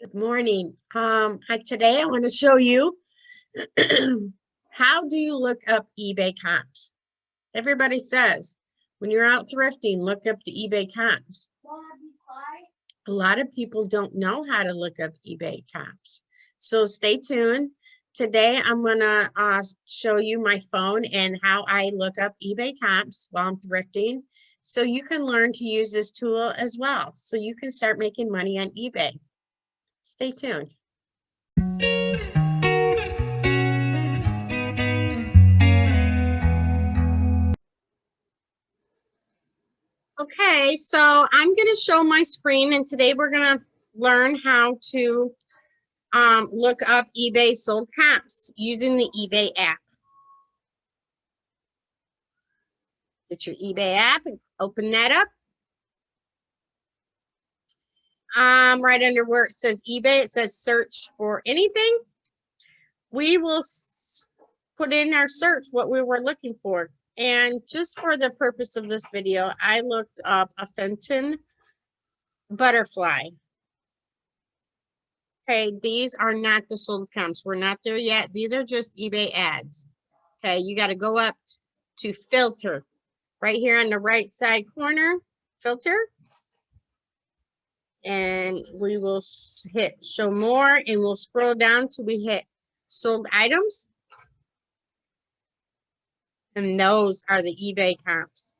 Good morning. Today I want to show you how do you look up eBay comps? Everybody says when you're out thrifting, look up the eBay comps. A lot of people don't know how to look up eBay comps. So stay tuned. Today I'm gonna show you my phone and how I look up eBay comps while I'm thrifting. So you can learn to use this tool as well. So you can start making money on eBay. Stay tuned. Okay, so I'm going to show my screen, and today we're going to learn how to look up eBay sold comps using the eBay app. Get your eBay app and open that up. Right under where it says eBay, it says search for anything. We will put in our search what we were looking for. And just for the purpose of this video, I looked up a Fenton butterfly. Okay, these are not the sold comps. We're not there yet. These are just eBay ads. Okay, you got to go up to filter. Right here on the right side corner, filter. And we will hit show more, and we'll scroll down till we hit sold items. And those are the eBay comps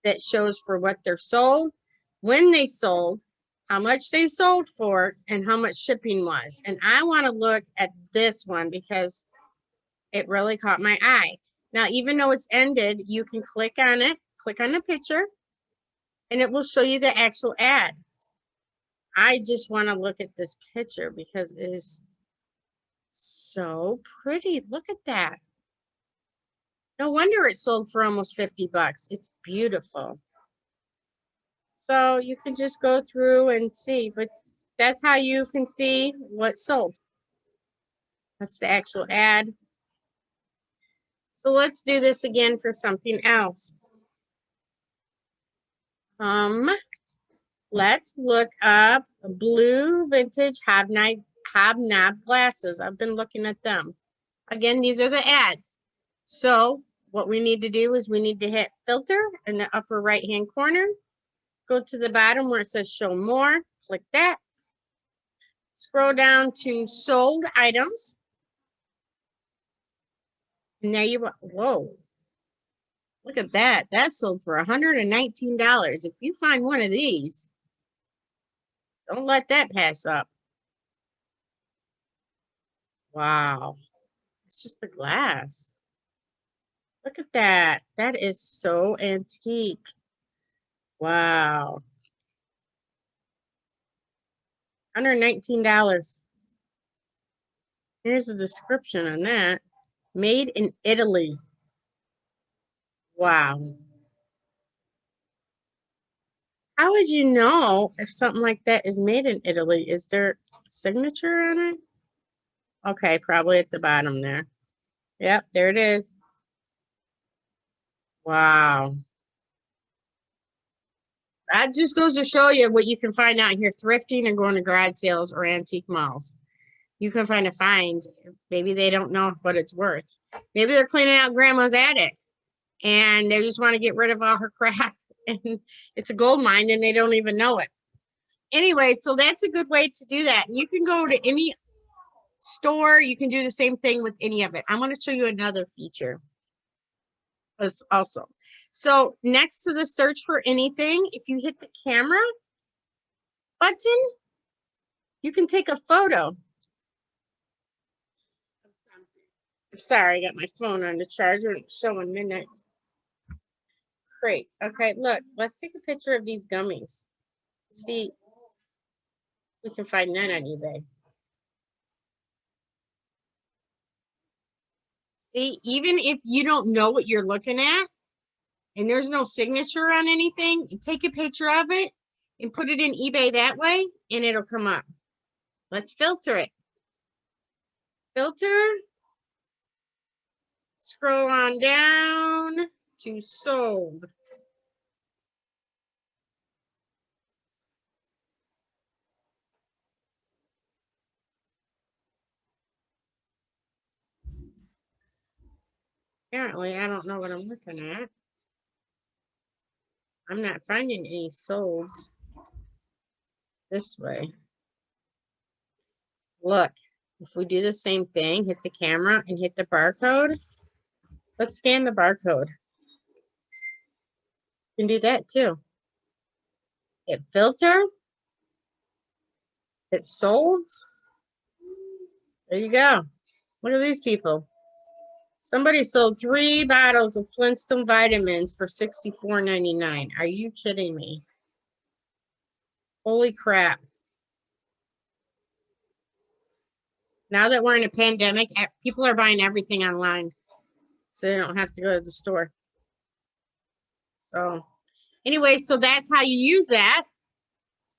that shows for what they're sold, when they sold, how much they sold for, and how much shipping was. And I want to look at this one because it really caught my eye. Now, even though it's ended, you can click on it, click on the picture, and it will show you the actual ad. I just want to look at this picture because it is so pretty. Look at that. No wonder it sold for almost 50 bucks. It's beautiful. So you can just go through and see, but that's how you can see what sold. That's the actual ad. So let's do this again for something else. Let's look up blue vintage hobnob glasses. I've been looking at them. Again, these are the ads. So what we need to do is we need to hit filter in the upper right hand corner. Go to the bottom where it says show more. Click that. Scroll down to sold items. And there you go. Whoa. Look at that. That sold for $119. If you find one of these, don't let that pass up. Wow. It's just a glass. Look at that. That is so antique. Wow. $119. Here's a description on that. Made in Italy. Wow. How would you know if something like that is made in Italy? Is there a signature on it? Okay, probably at the bottom there. Yep, there it is. Wow. That just goes to show you what you can find out here thrifting and going to garage sales or antique malls. You can find a find. Maybe they don't know what it's worth. Maybe they're cleaning out grandma's attic and they just want to get rid of all her crap. And it's a gold mine and they don't even know it. Anyway, so that's a good way to do that. You can go to any store. You can do the same thing with any of it. I'm going to show you another feature also. So next to the search for anything, if you hit the camera button, you can take a photo. I'm sorry, I got my phone on the charger and it's showing midnight. Great. Okay, look, let's take a picture of these gummies. See, we can find that on eBay. See, even if you don't know what you're looking at and there's no signature on anything, you take a picture of it and put it in eBay that way and it'll come up. Let's filter it. Filter. Scroll on down to sold. Apparently, I don't know what I'm looking at. I'm not finding any sold this way. Look, if we do the same thing, hit the camera and hit the barcode. Let's scan the barcode. You can do that too. Hit filter. Hit sold. There you go. Look at these people. Somebody sold 3 bottles of Flintstone vitamins for $64.99. Are you kidding me? Holy crap. Now that we're in a pandemic, people are buying everything online, so they don't have to go to the store. So anyway, so that's how you use that.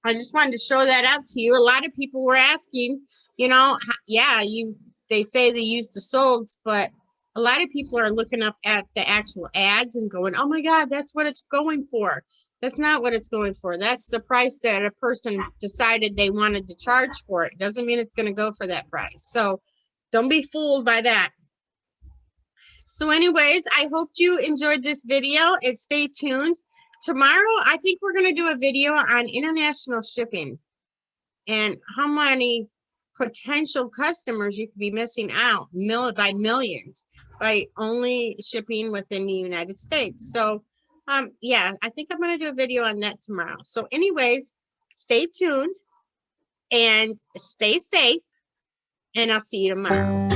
I just wanted to show that out to you. A lot of people were asking, you know, yeah, they say they use the solds, but a lot of people are looking up at the actual ads and going, oh my God, that's what it's going for. That's not what it's going for. That's the price that a person decided they wanted to charge for it. Doesn't mean it's going to go for that price. So don't be fooled by that. So anyways, I hope you enjoyed this video and stay tuned. Tomorrow, I think we're going to do a video on international shipping and how many potential customers you could be missing out by millions by only shipping within the United States. So yeah, I think I'm going to do a video on that tomorrow. So anyways, stay tuned and stay safe, and I'll see you tomorrow.